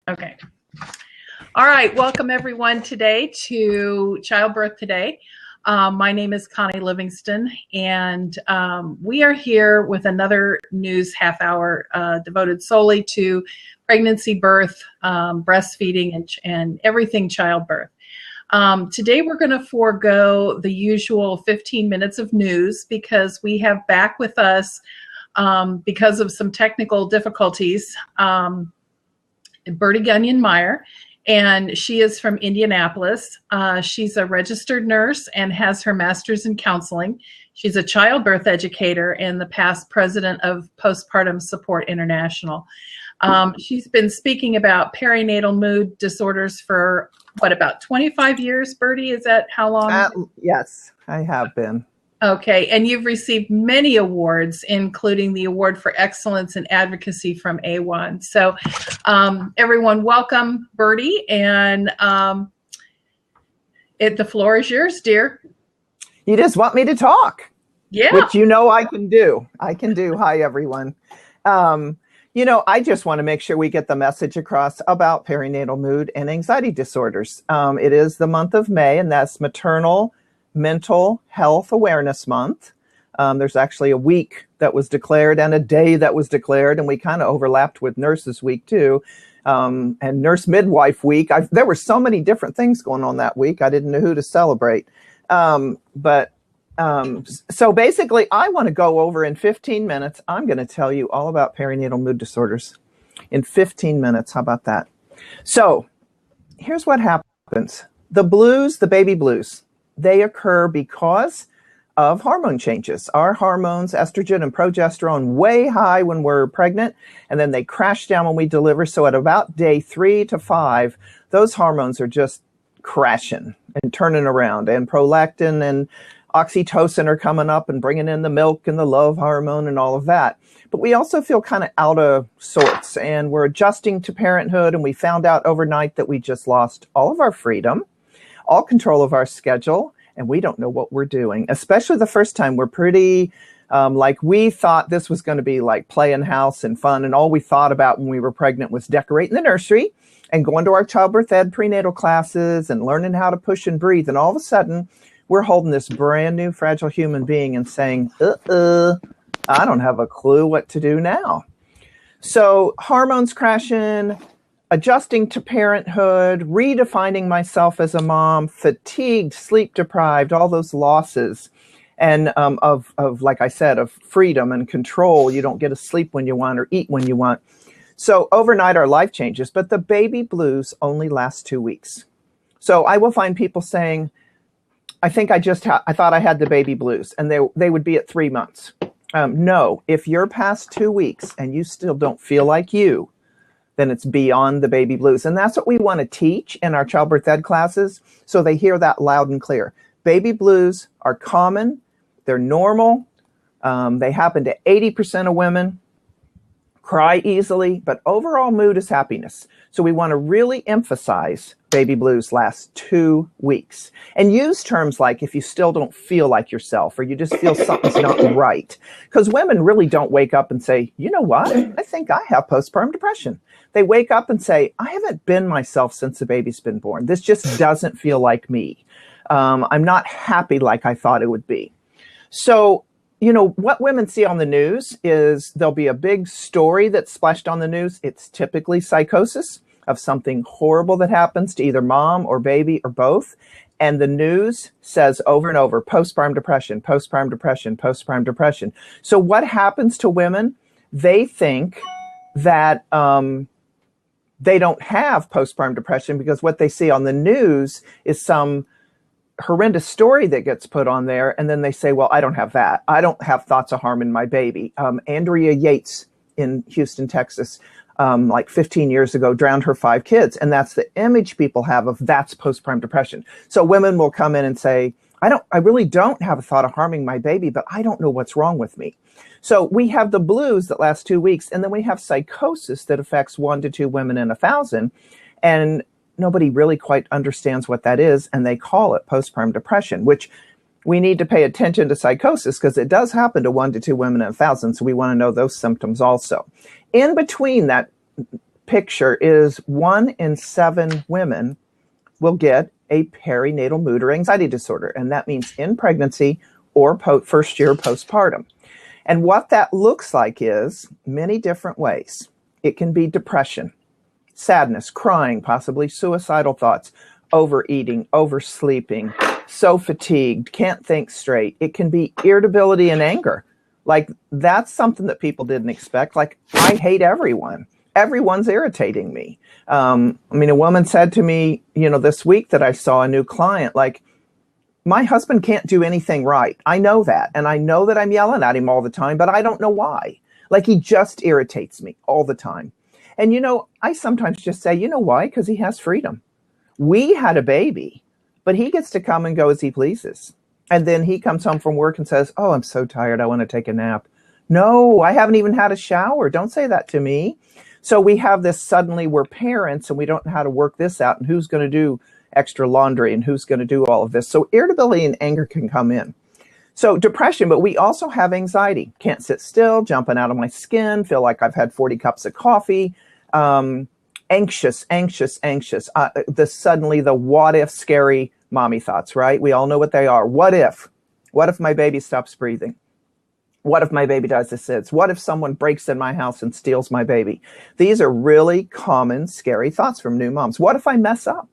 Okay. All right. Welcome everyone today to Childbirth Today. My name is Connie Livingston, and we are here with another news half hour devoted solely to pregnancy, birth, breastfeeding, and everything childbirth. Today we're going to forego the usual 15 minutes of news because we have back with us, because of some technical difficulties, Birdie Meyer, and she is from Indianapolis. She's a registered nurse and has her master's in counseling. She's a childbirth educator and the past president of Postpartum Support International. She's been speaking about perinatal mood disorders for, about 25 years, Birdie? Is that how long? Yes, I have been. Okay, and you've received many awards, including the Award for Excellence in Advocacy from A1. So everyone, welcome, Birdie, and the floor is yours, dear. You just want me to talk? Yeah. Which I can do. Hi, everyone. I just want to make sure we get the message across about perinatal mood and anxiety disorders. It is the month of May, and that's Maternal Mental Health Awareness Month. There's actually a week that was declared and a day that was declared, and we kind of overlapped with Nurses Week too, and Nurse Midwife Week. There were so many different things going on that week. I didn't know who to celebrate. So basically, I want to go over in 15 minutes. I'm going to tell you all about perinatal mood disorders in 15 minutes. How about that? So here's what happens. The blues, the baby blues, they occur because of hormone changes. Our hormones, estrogen and progesterone, way high when we're pregnant, and then they crash down when we deliver. So at about day 3 to 5, those hormones are just crashing and turning around, and prolactin and oxytocin are coming up and bringing in the milk and the love hormone and all of that. But we also feel kind of out of sorts, and we're adjusting to parenthood, and we found out overnight that we just lost all of our freedom, all control of our schedule, and we don't know what we're doing. Especially the first time, we're pretty, we thought this was going to be like playing house and fun, and all we thought about when we were pregnant was decorating the nursery and going to our childbirth ed prenatal classes and learning how to push and breathe. And all of a sudden, we're holding this brand new fragile human being and saying, I don't have a clue what to do now. So hormones crashing, adjusting to parenthood, redefining myself as a mom, fatigued, sleep deprived, all those losses, and like I said, of freedom and control. You don't get to sleep when you want or eat when you want. So overnight, our life changes, but the baby blues only last 2 weeks. So I will find people saying, I think I thought I had the baby blues, and they would be at 3 months. No, if you're past 2 weeks and you still don't feel like you, then it's beyond the baby blues. And that's what we want to teach in our childbirth ed classes, so they hear that loud and clear. Baby blues are common. They're normal. They happen to 80% of women. Cry easily, but overall mood is happiness. So we want to really emphasize baby blues last 2 weeks, and use terms like if you still don't feel like yourself, or you just feel something's not right. Because women really don't wake up and say, you know what, I think I have postpartum depression. They wake up and say, I haven't been myself since the baby's been born. This just doesn't feel like me. I'm not happy like I thought it would be. So what women see on the news is there'll be a big story that's splashed on the news. It's typically psychosis of something horrible that happens to either mom or baby or both. And the news says over and over, postpartum depression, postpartum depression, postpartum depression. So what happens to women? They think that they don't have postpartum depression because what they see on the news is some horrendous story that gets put on there, and then they say, well, I don't have that. I don't have thoughts of harming my baby. Andrea Yates in Houston, Texas, like 15 years ago, drowned her 5 kids, and that's the image people have of that's postpartum depression. So women will come in and say, I really don't have a thought of harming my baby, but I don't know what's wrong with me. So we have the blues that last 2 weeks, and then we have psychosis that affects 1 to 2 women in 1,000, and nobody really quite understands what that is, and they call it postpartum depression, which we need to pay attention to psychosis because it does happen to 1 to 2 women in 1,000, so we want to know those symptoms also. In between that picture is 1 in 7 women will get a perinatal mood or anxiety disorder. And that means in pregnancy or first year postpartum. And what that looks like is many different ways. It can be depression, sadness, crying, possibly suicidal thoughts, overeating, oversleeping, so fatigued, can't think straight. It can be irritability and anger. Like, that's something that people didn't expect. Like, I hate everyone. Everyone's irritating me. I mean, a woman said to me, this week that I saw a new client, like, my husband can't do anything right. I know that. And I know that I'm yelling at him all the time, but I don't know why. Like, he just irritates me all the time. And, I sometimes just say, why? Because he has freedom. We had a baby, but he gets to come and go as he pleases. And then he comes home from work and says, oh, I'm so tired. I want to take a nap. No, I haven't even had a shower. Don't say that to me. So we have this, suddenly we're parents and we don't know how to work this out, and who's going to do extra laundry and who's going to do all of this. So irritability and anger can come in. So depression, but we also have anxiety. Can't sit still, jumping out of my skin, feel like I've had 40 cups of coffee, anxious. Suddenly the what if scary mommy thoughts, right? We all know what they are. What if my baby stops breathing? What if my baby dies of SIDS? What if someone breaks in my house and steals my baby? These are really common, scary thoughts from new moms. What if I mess up?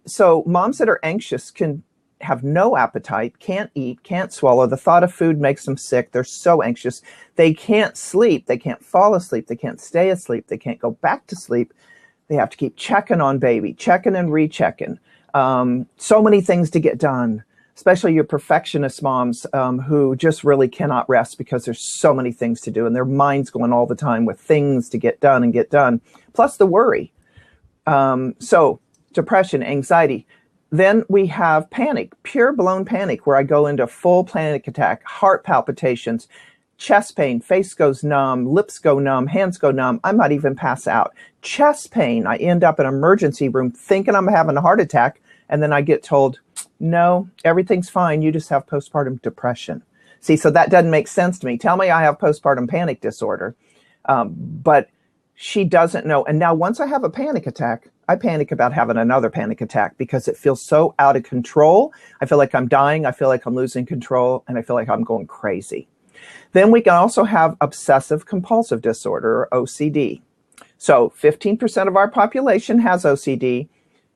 So moms that are anxious can have no appetite, can't eat, can't swallow. The thought of food makes them sick. They're so anxious. They can't sleep. They can't fall asleep. They can't stay asleep. They can't go back to sleep. They have to keep checking on baby, checking and rechecking. So many things to get done, especially your perfectionist moms who just really cannot rest because there's so many things to do and their mind's going all the time with things to get done, plus the worry. So depression, anxiety. Then we have panic, pure blown panic, where I go into full panic attack, heart palpitations, chest pain, face goes numb, lips go numb, hands go numb. I might even pass out. Chest pain, I end up in an emergency room thinking I'm having a heart attack. And then I get told, no, everything's fine. You just have postpartum depression. See, so that doesn't make sense to me. Tell me I have postpartum panic disorder. But she doesn't know. And now once I have a panic attack, I panic about having another panic attack because it feels so out of control. I feel like I'm dying. I feel like I'm losing control. And I feel like I'm going crazy. Then we can also have obsessive compulsive disorder, or OCD. So 15% of our population has OCD.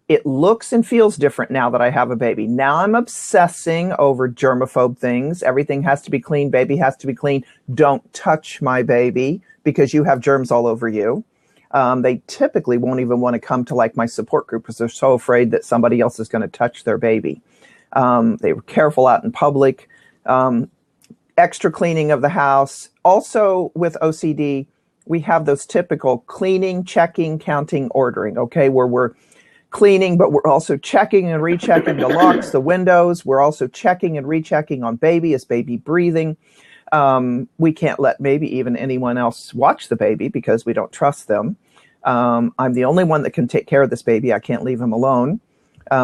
It looks and feels different now that I have a baby. Now I'm obsessing over germaphobe things. Everything has to be clean. Baby has to be clean. Don't touch my baby because you have germs all over you. They typically won't even want to come to like my support group because they're so afraid that somebody else is going to touch their baby. They were careful out in public. Extra cleaning of the house. Also with OCD, we have those typical cleaning, checking, counting, ordering, okay, where we're cleaning, but we're also checking and rechecking the locks, the windows. We're also checking and rechecking on baby. Is baby breathing? We can't let maybe even anyone else watch the baby because we don't trust them. I'm the only one that can take care of this baby. I can't leave him alone.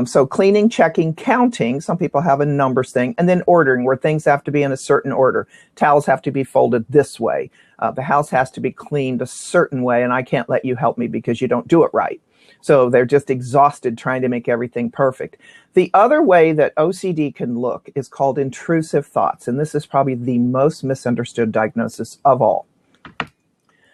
So cleaning, checking, counting. Some people have a numbers thing. And then ordering, where things have to be in a certain order. Towels have to be folded this way. The house has to be cleaned a certain way. And I can't let you help me because you don't do it right. So they're just exhausted trying to make everything perfect. The other way that OCD can look is called intrusive thoughts. And this is probably the most misunderstood diagnosis of all.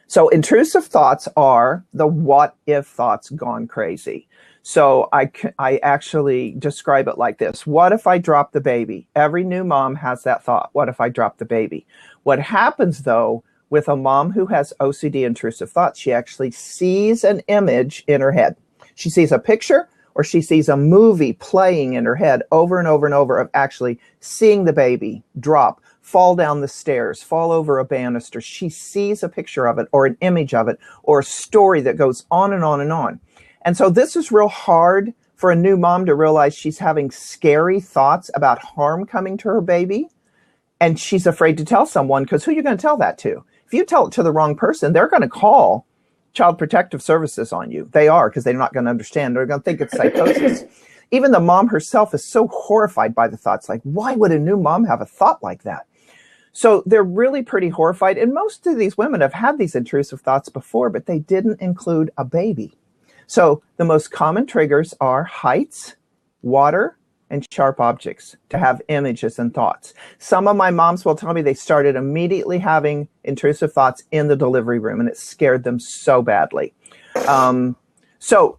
So intrusive thoughts are the what if thoughts gone crazy. So I actually describe it like this. What if I drop the baby? Every new mom has that thought. What if I drop the baby? What happens though, with a mom who has OCD intrusive thoughts, she actually sees an image in her head. She sees a picture or she sees a movie playing in her head over and over and over of actually seeing the baby drop, fall down the stairs, fall over a banister. She sees a picture of it or an image of it or a story that goes on and on and on. And so this is real hard for a new mom to realize she's having scary thoughts about harm coming to her baby. And she's afraid to tell someone because who are you going to tell that to? If you tell it to the wrong person, they're going to call Child Protective Services on you. They are, because they're not going to understand. They're going to think it's psychosis. Even the mom herself is so horrified by the thoughts. Like, why would a new mom have a thought like that? So they're really pretty horrified. And most of these women have had these intrusive thoughts before, but they didn't include a baby. So the most common triggers are heights, water, and sharp objects to have images and thoughts. Some of my moms will tell me they started immediately having intrusive thoughts in the delivery room, and it scared them so badly. So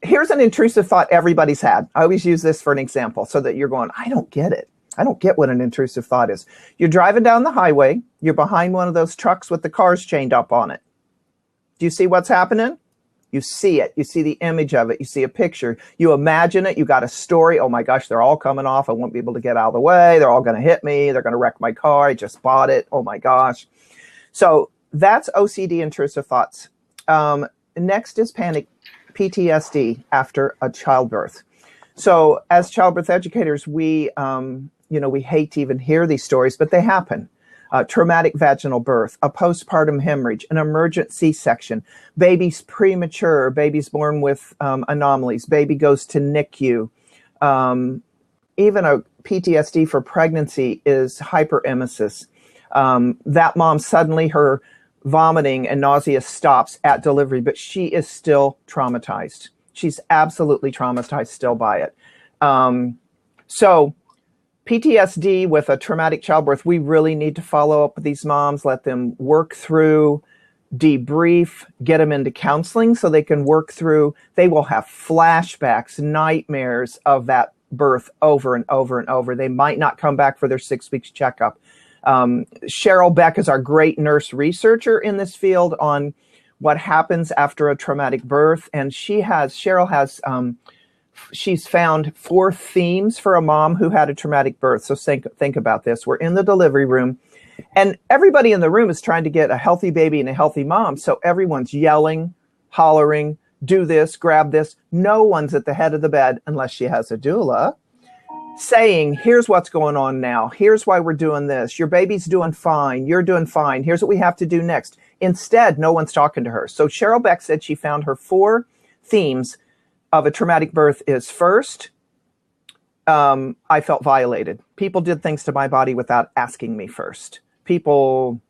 here's an intrusive thought everybody's had. I always use this for an example so that you're going, I don't get it. I don't get what an intrusive thought is. You're driving down the highway. You're behind one of those trucks with the cars chained up on it. Do you see what's happening? You see it. You see the image of it. You see a picture. You imagine it. You got a story. Oh my gosh, they're all coming off. I won't be able to get out of the way. They're all going to hit me. They're going to wreck my car. I just bought it. Oh my gosh. So that's OCD intrusive thoughts. Next is panic PTSD after a childbirth. So as childbirth educators, we hate to even hear these stories, but they happen. Traumatic vaginal birth, a postpartum hemorrhage, an emergent C-section, baby's premature, baby's born with anomalies, baby goes to NICU. Even a PTSD for pregnancy is hyperemesis. That mom suddenly her vomiting and nausea stops at delivery, but she is still traumatized. She's absolutely traumatized still by it. So PTSD with a traumatic childbirth, we really need to follow up with these moms, let them work through, debrief, get them into counseling so they can work through. They will have flashbacks, nightmares of that birth over and over and over. They might not come back for their 6 weeks checkup. Cheryl Beck is our great nurse researcher in this field on what happens after a traumatic birth. And Cheryl has she's found 4 themes for a mom who had a traumatic birth. So think about this. We're in the delivery room and everybody in the room is trying to get a healthy baby and a healthy mom. So everyone's yelling, hollering, do this, grab this. No one's at the head of the bed unless she has a doula saying, here's what's going on now. Here's why we're doing this. Your baby's doing fine. You're doing fine. Here's what we have to do next. Instead, no one's talking to her. So Cheryl Beck said she found her 4 themes of a traumatic birth is first, I felt violated. People did things to my body without asking me first. Women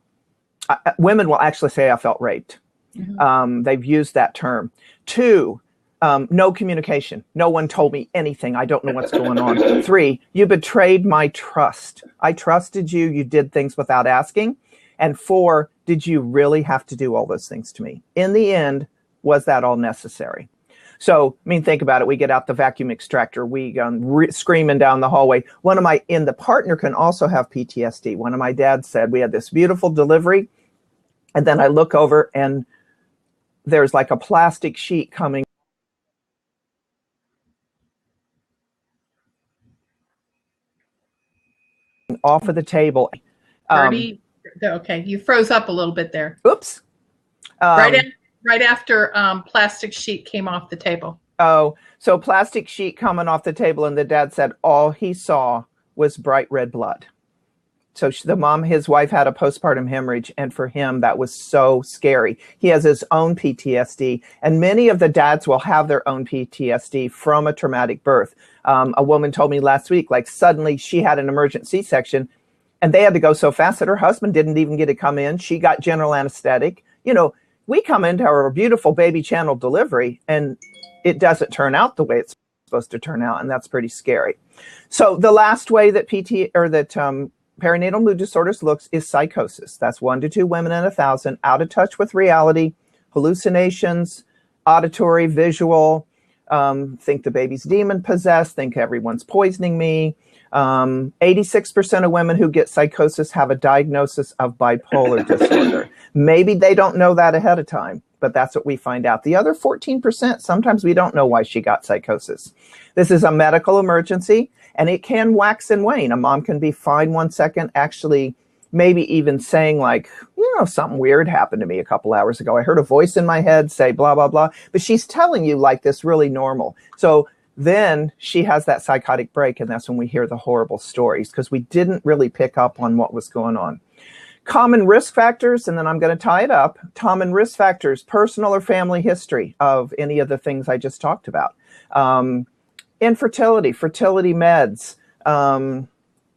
will actually say I felt raped. Mm-hmm. They've used that term. 2, no communication. No one told me anything. I don't know what's going on. 3, you betrayed my trust. I trusted you. You did things without asking. And 4, did you really have to do all those things to me? In the end, was that all necessary? So, think about it. We get out the vacuum extractor. We screaming down the hallway. The partner can also have PTSD. One of my dads said, we had this beautiful delivery. And then I look over and there's like a plastic sheet coming off of the table. Birdie, okay, you froze up a little bit there. Oops. Right after plastic sheet came off the table. Oh, so plastic sheet coming off the table, and the dad said all he saw was bright red blood. So his wife had a postpartum hemorrhage, and for him, that was so scary. He has his own PTSD, and many of the dads will have their own PTSD from a traumatic birth. A woman told me last week, like suddenly she had an emergent C-section, and they had to go so fast that her husband didn't even get to come in. She got general anesthetic. We come into our beautiful baby channel delivery and it doesn't turn out the way it's supposed to turn out. And that's pretty scary. So the last way that perinatal mood disorders looks is psychosis. That's 1 to 2 women in 1,000, out of touch with reality, hallucinations, auditory, visual, think the baby's demon possessed, think everyone's poisoning me. 86% of women who get psychosis have a diagnosis of bipolar disorder. Maybe they don't know that ahead of time, but that's what we find out. The other 14%, sometimes we don't know why she got psychosis. This is a medical emergency, and it can wax and wane. A mom can be fine 1 second, actually maybe even saying like, something weird happened to me a couple hours ago. I heard a voice in my head say blah, blah, blah. But she's telling you like this really normal. So then she has that psychotic break, and that's when we hear the horrible stories because we didn't really pick up on what was going on. Common risk factors, and then I'm going to tie it up. Common risk factors, personal or family history of any of the things I just talked about. Infertility, fertility meds.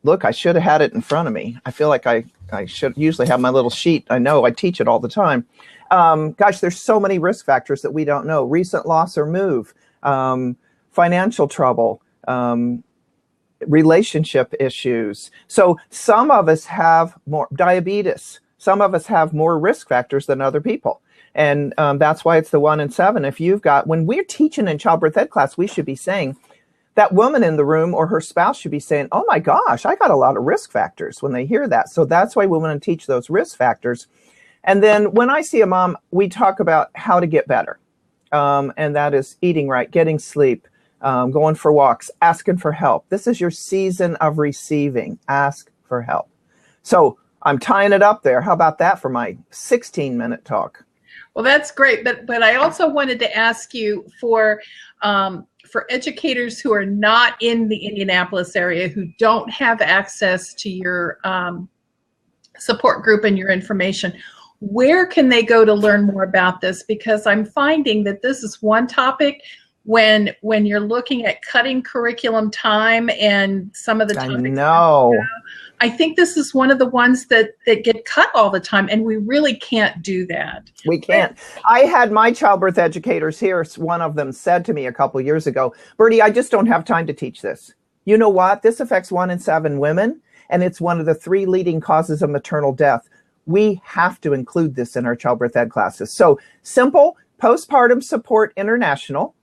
Look, I should have had it in front of me. I feel like I I should usually have my little sheet. I know I teach it all the time. Gosh, there's so many risk factors that we don't know. Recent loss or move, financial trouble, relationship issues. So some of us have more diabetes. Some of us have more risk factors than other people. And that's why it's the 1 in 7. If you've got, when we're teaching in childbirth ed class, we should be saying, that woman in the room or her spouse should be saying, oh my gosh, I got a lot of risk factors when they hear that. So that's why we want to teach those risk factors. And then when I see a mom, we talk about how to get better. And that is eating right, getting sleep, going for walks, asking for help. This is your season of receiving. Ask for help. So I'm tying it up there. How about that for my 16-minute talk? Well, that's great. But I also wanted to ask you for educators who are not in the Indianapolis area, who don't have access to your support group and your information, where can they go to learn more about this? Because I'm finding that this is one topic when you're looking at cutting curriculum time and some of the topics. I know. I think this is one of the ones that get cut all the time, and we really can't do that. We can't. I had my childbirth educators here. One of them said to me a couple years ago, Birdie, I just don't have time to teach this. You know what? This affects 1 in 7 women, and it's one of the 3 leading causes of maternal death. We have to include this in our childbirth ed classes. So simple, Postpartum Support International,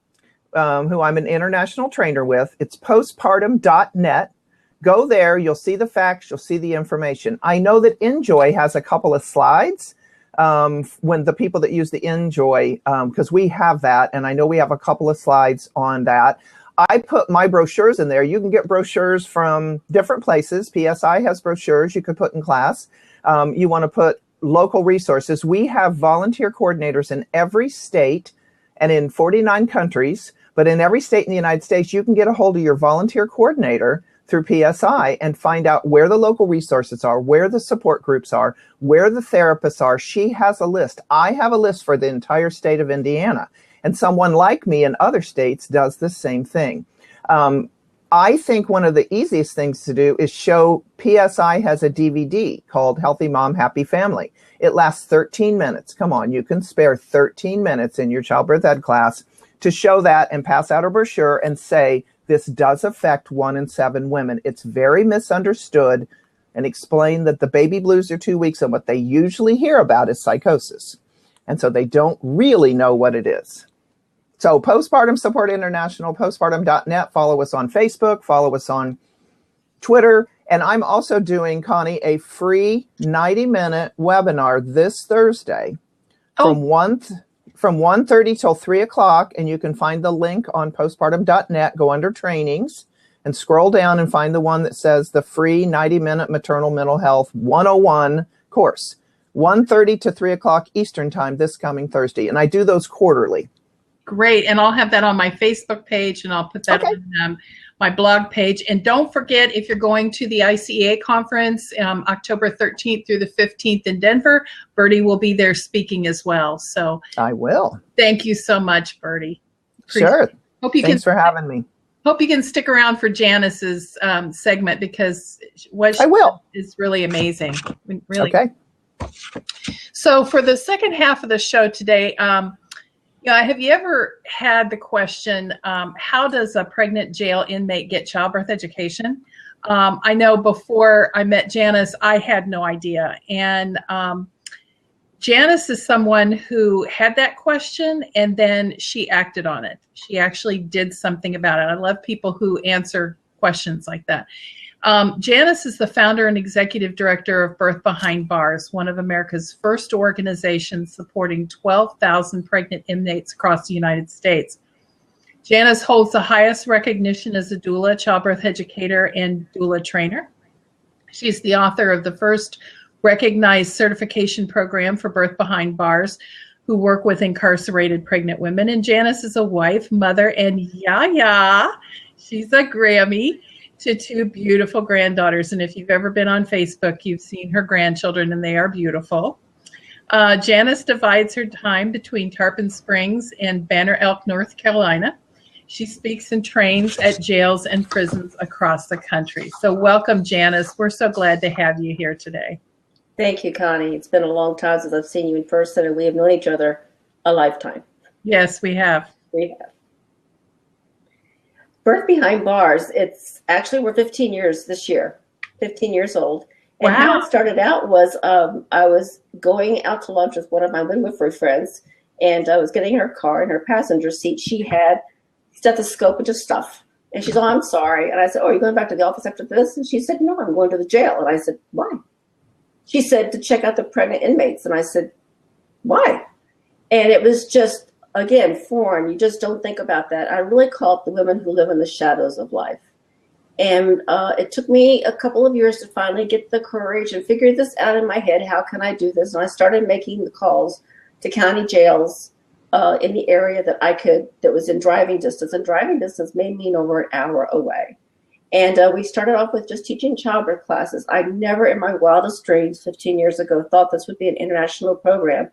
who I'm an international trainer with. It's postpartum.net. Go there, you'll see the facts, you'll see the information. I know that Enjoy has a couple of slides when the people that use the Enjoy, because we have that, and I know we have a couple of slides on that. I put my brochures in there. You can get brochures from different places. PSI has brochures you could put in class. You want to put local resources. We have volunteer coordinators in every state and in 49 countries, but in every state in the United States, you can get a hold of your volunteer coordinator through PSI and find out where the local resources are, where the support groups are, where the therapists are. She has a list. I have a list for the entire state of Indiana. And someone like me in other states does the same thing. I think one of the easiest things to do is show PSI has a DVD called Healthy Mom, Happy Family. It lasts 13 minutes. Come on, you can spare 13 minutes in your childbirth ed class to show that and pass out a brochure and say, this does affect 1 in 7 women. It's very misunderstood, and explain that the baby blues are 2 weeks and what they usually hear about is psychosis. And so they don't really know what it is. So Postpartum Support International, postpartum.net. Follow us on Facebook, follow us on Twitter. And I'm also doing, Connie, a free 90-minute webinar this Thursday from 1:30 till 3 o'clock, and you can find the link on postpartum.net. Go under trainings and scroll down and find the one that says the free 90-minute maternal mental health 101 course, 1:30 to 3 o'clock Eastern time this coming Thursday. And I do those quarterly. Great. And I'll have that on my Facebook page, and I'll put that on my blog page. And don't forget, if you're going to the ICEA conference, October 13th through the 15th in Denver, Birdie will be there speaking as well. So I will. Thank you so much, Birdie. Sure. Thanks for having me. Hope you can stick around for Janice's segment, because what she is really amazing. Really. Okay. So for the second half of the show today, have you ever had the question, how does a pregnant jail inmate get childbirth education? I know before I met Janice, I had no idea. And Janice is someone who had that question, and then she acted on it. She actually did something about it. I love people who answer questions like that. Janice is the founder and executive director of Birth Behind Bars, one of America's first organizations supporting 12,000 pregnant inmates across the United States. Janice holds the highest recognition as a doula, childbirth educator, and doula trainer. She's the author of the first recognized certification program for Birth Behind Bars, who work with incarcerated pregnant women. And Janice is a wife, mother, and she's a Grammy to 2 beautiful granddaughters. And if you've ever been on Facebook, you've seen her grandchildren, and they are beautiful. Janice divides her time between Tarpon Springs and Banner Elk, North Carolina. She speaks and trains at jails and prisons across the country. So welcome, Janice. We're so glad to have you here today. Thank you, Connie. It's been a long time since I've seen you in person, and we have known each other a lifetime. Yes, we have. We have. Birth Behind Bars, it's actually, we're 15 years this year, 15 years old. And Wow. how it started out was I was going out to lunch with one of my midwifery friends, and I was getting in her car. In her passenger seat, she had stethoscope and just stuff. And she's, oh, I'm sorry. And I said, oh, are you going back to the office after this? And she said, no, I'm going to the jail. And I said, why? She said, to check out the pregnant inmates. And I said, why? And it was just, again, foreign. You just don't think about that. I really call it the women who live in the shadows of life. And it took me a couple of years to finally get the courage and figure this out in my head. How can I do this? And I started making the calls to county jails in the area that I could, that was in driving distance. And driving distance may mean over an hour away. And we started off with just teaching childbirth classes. I never in my wildest dreams 15 years ago thought this would be an international program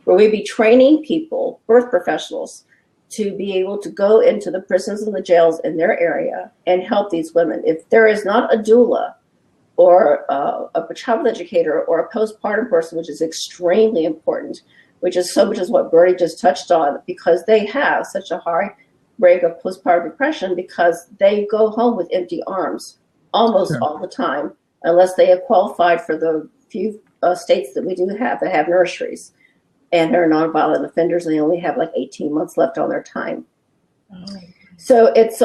where we'd be training people, birth professionals, to be able to go into the prisons and the jails in their area and help these women. If there is not a doula or a child educator or a postpartum person, which is extremely important, which is so much as what Birdie just touched on, because they have such a high rate of postpartum depression because they go home with empty arms almost all the time, unless they have qualified for the few states that we do have that have nurseries. And they're nonviolent offenders, and they only have like 18 months left on their time. Oh. So it's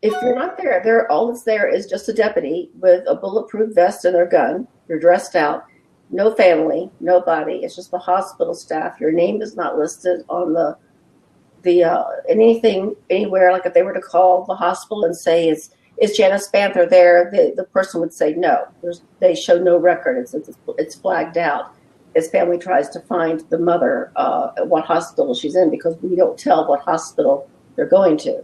if you're not there, all that's there is just a deputy with a bulletproof vest and their gun. You're dressed out, no family, nobody. It's just the hospital staff. Your name is not listed on the anything anywhere. Like if they were to call the hospital and say, "Is Janice Banther there?" The person would say no. They show no record. It's flagged out. His family tries to find the mother at what hospital she's in, because we don't tell what hospital they're going to.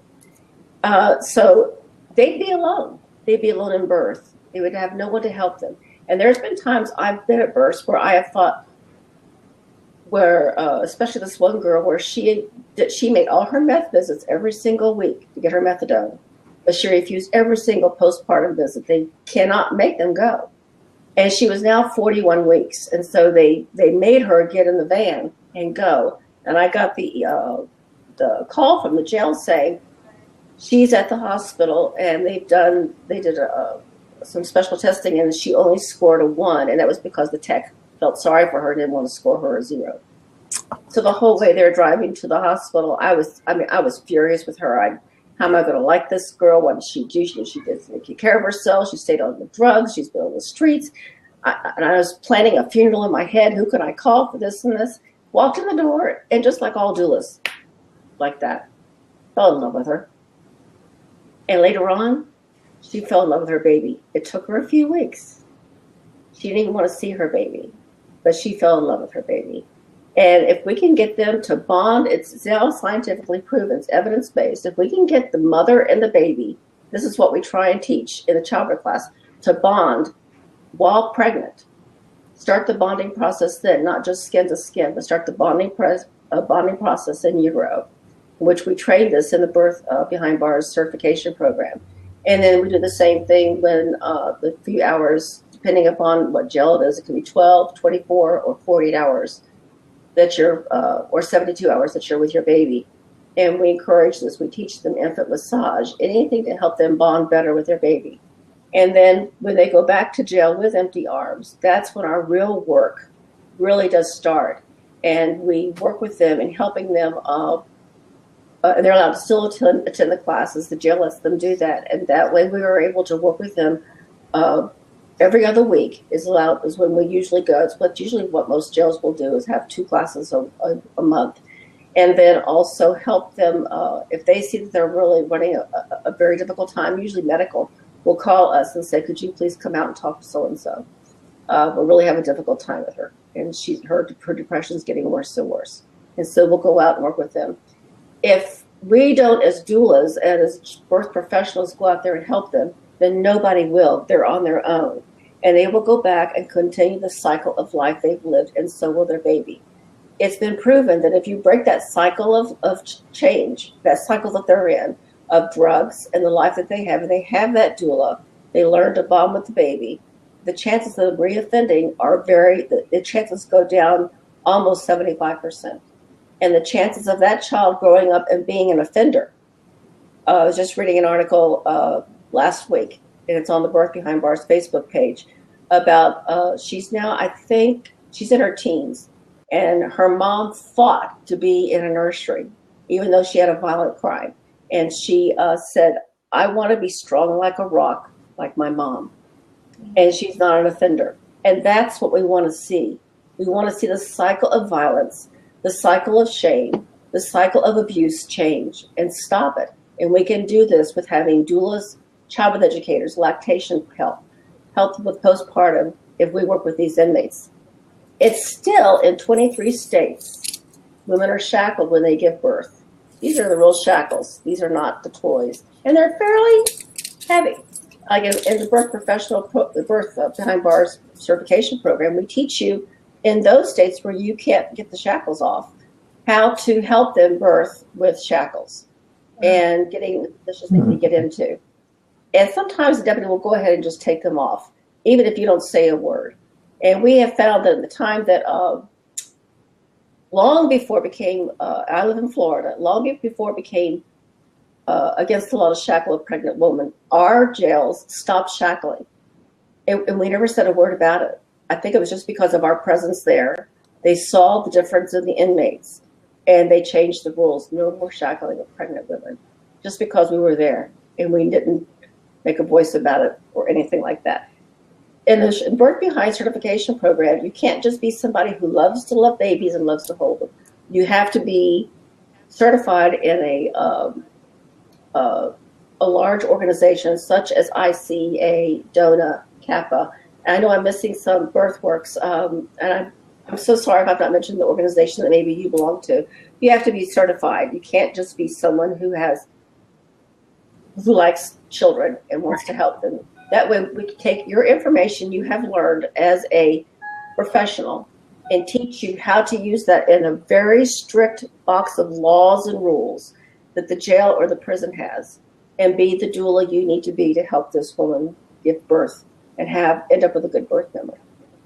So they'd be alone. They'd be alone in birth. They would have no one to help them. And there's been times I've been at births where I have thought, where especially this one girl, where she made all her meth visits every single week to get her methadone, but she refused every single postpartum visit. They cannot make them go. And she was now 41 weeks. And so they made her get in the van and go. And I got the call from the jail saying she's at the hospital, and they did some special testing, and she only scored a 1. And that was because the tech felt sorry for her and didn't want to score her a 0. So the whole way they're driving to the hospital, I was furious with her. How am I going to like this girl? What did she do? She didn't take care of herself. She stayed on the drugs. She's been on the streets. And I was planning a funeral in my head. Who can I call for this and this? Walked in the door, and just like all doulas, like that, fell in love with her. And later on, she fell in love with her baby. It took her a few weeks. She didn't even want to see her baby, but she fell in love with her baby. And if we can get them to bond, it's now scientifically proven, it's evidence-based. If we can get the mother and the baby, this is what we try and teach in the childbirth class, to bond while pregnant. Start the bonding process then, not just skin to skin, but start the bonding process in utero, which we train this in the Birth Behind Bars certification program. And then we do the same thing when the few hours, depending upon what jail it is, it can be 12, 24, or 48 hours that you're, or 72 hours that you're with your baby. And we encourage this. We teach them infant massage, anything to help them bond better with their baby. And then when they go back to jail with empty arms, that's when our real work really does start. And we work with them in helping them, they're allowed to still attend the classes. The jail lets them do that. And that way we are able to work with them every other week is when we usually go. It's usually what most jails will do is have 2 classes a month. And then also help them, if they see that they're really running a very difficult time, usually medical, will call us and say, could you please come out and talk to so-and-so? We'll really have a difficult time with her. And her depression is getting worse and worse. And so we'll go out and work with them. If we don't, as doulas and as birth professionals, go out there and help them, then nobody will. They're on their own. And they will go back and continue the cycle of life they've lived, and so will their baby. It's been proven that if you break that cycle of change, that cycle that they're in, of drugs and the life that they have, and they have that doula, they learn to bond with the baby, the chances of reoffending are the chances go down almost 75%. And the chances of that child growing up and being an offender. I was just reading an article last week, and it's on the Birth Behind Bars Facebook page, about she's now, I think, she's in her teens, and her mom fought to be in a nursery, even though she had a violent crime. And she said, I want to be strong like a rock, like my mom. And she's not an offender. And that's what we want to see. We want to see the cycle of violence, the cycle of shame, the cycle of abuse change and stop it. And we can do this with having doulas, childbirth educators, lactation help with postpartum if we work with these inmates. It's still in 23 states, women are shackled when they give birth. These are the real shackles. These are not the toys. And they're fairly heavy. Like in the Birth Behind Bars certification program, we teach you in those states where you can't get the shackles off, how to help them birth with shackles and getting the positions they can get into. And sometimes the deputy will go ahead and just take them off, even if you don't say a word. And we have found that in the time that long before it became, I live in Florida, long before it became against the law to shackle a pregnant woman, our jails stopped shackling. And we never said a word about it. I think it was just because of our presence there. They saw the difference in the inmates, and they changed the rules. No more shackling of pregnant women, just because we were there, and we didn't make a voice about it or anything like that. In the Birth Behind certification program, you can't just be somebody who loves to love babies and loves to hold them. You have to be certified in a large organization such as ICA, DONA, CAPA. And I know I'm missing some BirthWorks, and I'm so sorry if I've not mentioned the organization that maybe you belong to. You have to be certified. You can't just be someone who likes children and wants to help them. That way we can take your information you have learned as a professional and teach you how to use that in a very strict box of laws and rules that the jail or the prison has, and be the doula you need to be to help this woman give birth and end up with a good birth memory.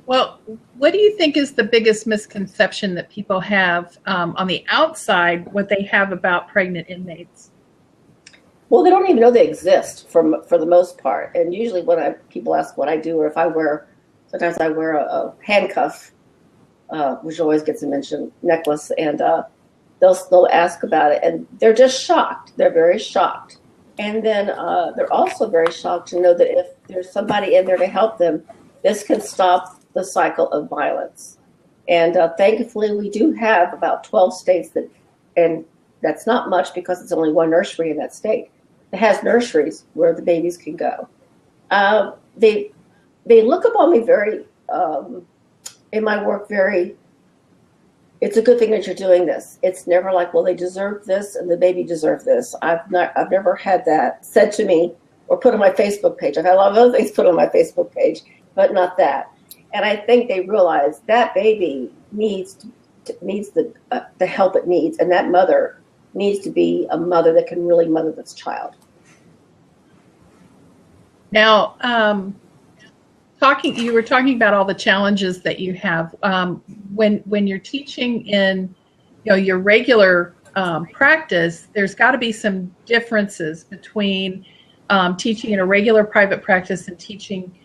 Well, what do you think is the biggest misconception that people have on the outside, what they have about pregnant inmates? Well, they don't even know they exist for the most part. And usually when people ask what I do, or if I sometimes I wear a handcuff, which always gets a mention, necklace, and they'll ask about it, and they're just shocked. They're very shocked. And then they're also very shocked to know that if there's somebody in there to help them, this can stop the cycle of violence. And thankfully, we do have about 12 states and that's not much because it's only one nursery in that state that has nurseries where the babies can go. They look upon me very, in my work, it's a good thing that you're doing this. It's never like, well, they deserve this and the baby deserved this. I've never had that said to me or put on my Facebook page. I've had a lot of other things put on my Facebook page, but not that. And I think they realize that baby needs the help it needs, and that mother needs to be a mother that can really mother this child. Now, you were talking about all the challenges that you have when you're teaching in, your regular practice. There's got to be some differences between teaching in a regular private practice and teaching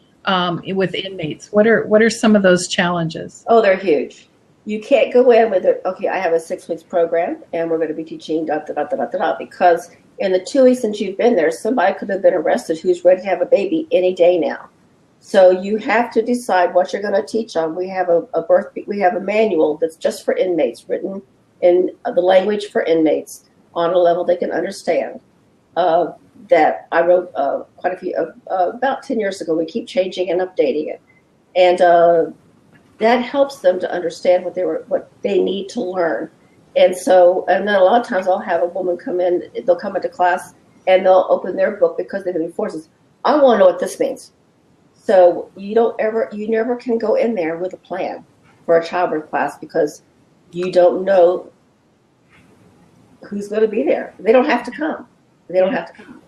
with inmates. What are some of those challenges? Oh, they're huge. You can't go in with okay, I have a 6 weeks program and we're going to be teaching because in the 2 weeks since you've been there, somebody could have been arrested who's ready to have a baby any day now. So you have to decide what you're going to teach on. We have we have a manual that's just for inmates, written in the language for inmates on a level they can understand. That I wrote quite a few about 10 years ago. We keep changing and updating it, and that helps them to understand what they need to learn. And then a lot of times I'll have a woman come in. They'll come into class and they'll open their book because they've been forces. I want to know what this means. So you never can go in there with a plan for a childbirth class because you don't know who's going to be there. They don't have to come. They don't have to come.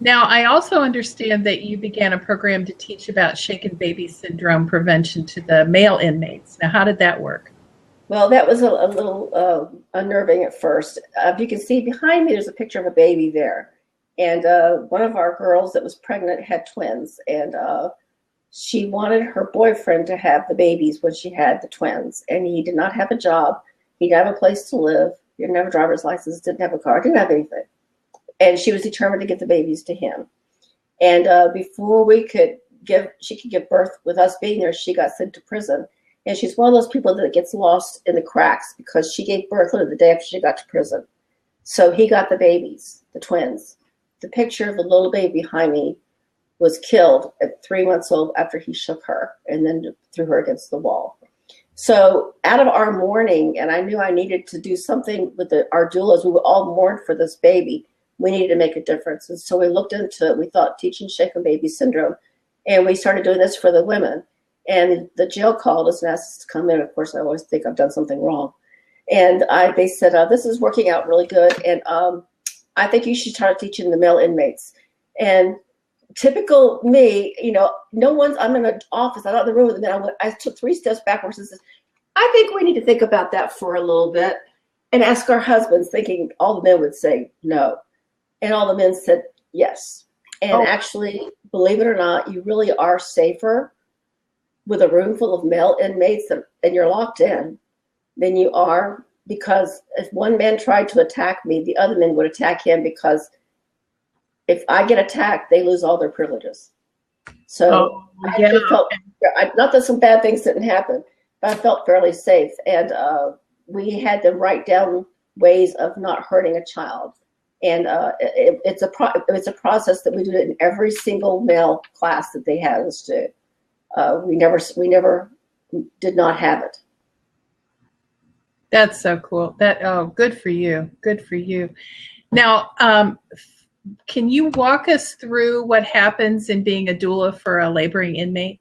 Now, I also understand that you began a program to teach about shaken baby syndrome prevention to the male inmates. Now, how did that work? Well, that was a little unnerving at first. You can see behind me, there's a picture of a baby there. And one of our girls that was pregnant had twins. And she wanted her boyfriend to have the babies when she had the twins. And he did not have a job. He didn't have a place to live. He didn't have a driver's license, didn't have a car, didn't have anything. And she was determined to get the babies to him. And before she could give birth with us being there, she got sent to prison. And she's one of those people that gets lost in the cracks because she gave birth literally the day after she got to prison. So he got the babies, the twins. The picture of the little baby behind me was killed at 3 months old after he shook her and then threw her against the wall. So out of our mourning, and I knew I needed to do something with our doulas, we were all mourned for this baby. We needed to make a difference. And so we looked into it. We thought teaching shaken baby syndrome. And we started doing this for the women. And the jail called us and asked us to come in. Of course, I always think I've done something wrong. And they said, this is working out really good. And I think you should start teaching the male inmates. And typical me, I'm in an office, I'm not in the room with them. And I took 3 steps backwards and said, I think we need to think about that for a little bit and ask our husbands, thinking all the men would say no. And all the men said yes. And actually, believe it or not, you really are safer with a room full of male inmates and you're locked in than you are, because if one man tried to attack me, the other men would attack him, because if I get attacked, they lose all their privileges. So I felt, not that some bad things didn't happen, but I felt fairly safe. And we had them write down ways of not hurting a child. And it's a process that we do in every single male class that they had us do. We never did not have it. That's so cool. Good for you. Good for you. Now, can you walk us through what happens in being a doula for a laboring inmate?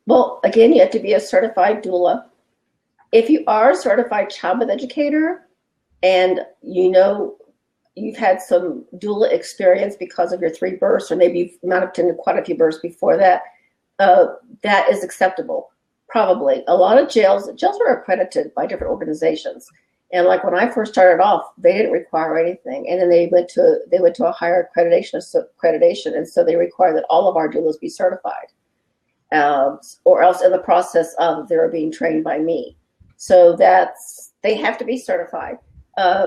Well, again, you have to be a certified doula. If you are a certified childbirth educator and you've had some doula experience because of your 3 births, or maybe you've not attended quite a few births before that, that is acceptable. Probably. A lot of jails are accredited by different organizations. And like when I first started off, they didn't require anything. And then they went to a higher accreditation. And so they require that all of our doulas be certified, or else in the process of they're being trained by me. So they have to be certified.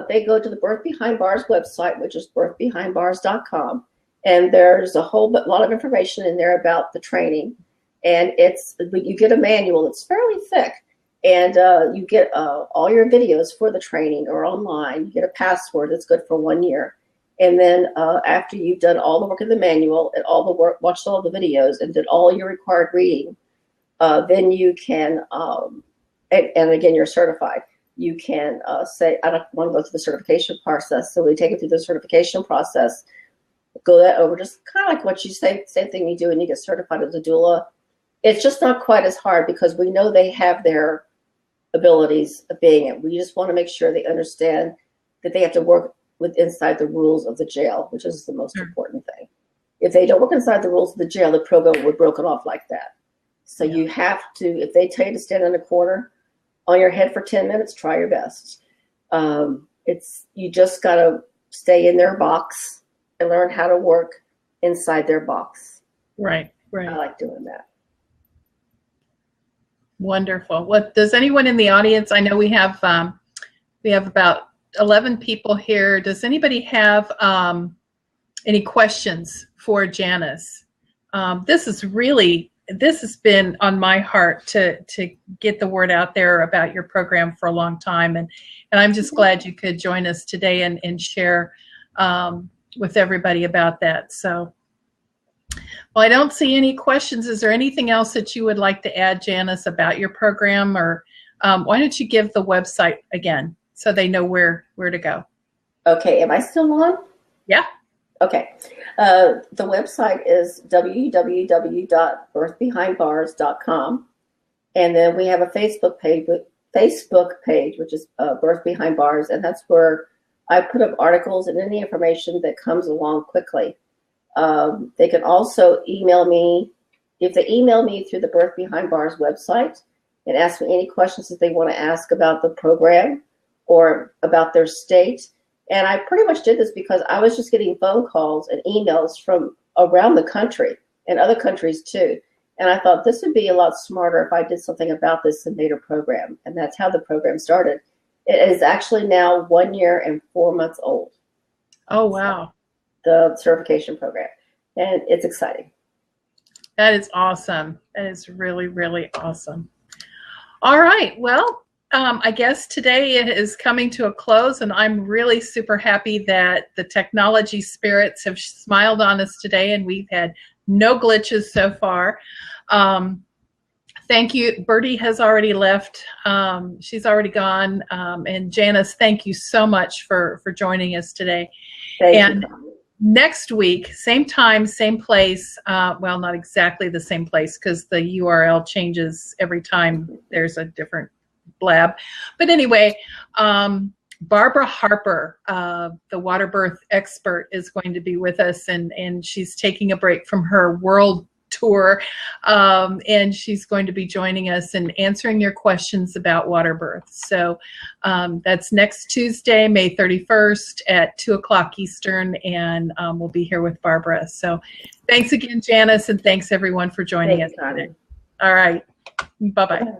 They go to the Birth Behind Bars website, which is birthbehindbars.com. And there's a whole lot of information in there about the training. And you get a manual. It's fairly thick. And you get all your videos for the training are online. You get a password that's good for 1 year. And then after you've done all the work in the manual and all the work, watched all the videos and did all your required reading, then you can, and again, you're certified. You can say, I don't want to go through the certification process. So we take it through the certification process, go that over, just kind of like what you say, same thing you do when you get certified as a doula. It's just not quite as hard because we know they have their abilities of being it. We just want to make sure they understand that they have to work inside the rules of the jail, which is the most important thing. If they don't work inside the rules of the jail, the program would broken off like that. So you have to, if they tell you to stand in a corner on your head for 10 minutes, try your best. You just got to stay in their box and learn how to work inside their box. Right. I like doing that. Wonderful. What does anyone in the audience? I know we have about 11 people here. Does anybody have any questions for Janice? This has been on my heart to get the word out there about your program for a long time, and I'm just glad you could join us today and share with everybody about that. So. Well, I don't see any questions. Is there anything else that you would like to add, Janice, about your program? Or why don't you give the website again so they know where to go? Okay. Am I still on? Yeah. Okay. The website is www.birthbehindbars.com. And then we have a Facebook page, which is Birth Behind Bars. And that's where I put up articles and any information that comes along quickly. They can also email me. If they email me through the Birth Behind Bars website and ask me any questions that they want to ask about the program or about their state. And I pretty much did this because I was just getting phone calls and emails from around the country and other countries too. And I thought this would be a lot smarter if I did something about this and made a program. And that's how the program started. It is actually now 1 year and 4 months old. Oh, wow. The certification program. And it's exciting. That is awesome. That is really, really awesome. All right. Well, I guess today it is coming to a close, and I'm really super happy that the technology spirits have smiled on us today, and we've had no glitches so far. Thank you. Birdie has already left. She's already gone. And Janice, thank you so much for joining us today. Thank you. Next week, same time, same place. Well, not exactly the same place because the URL changes every time there's a different blab. But anyway, Barbara Harper, the water birth expert, is going to be with us, and she's taking a break from her world tour, and she's going to be joining us and answering your questions about water birth. So that's next Tuesday, May 31st at 2 o'clock Eastern, and we'll be here with Barbara. So thanks again, Janice, and thanks everyone for joining us today. All right. Bye-bye.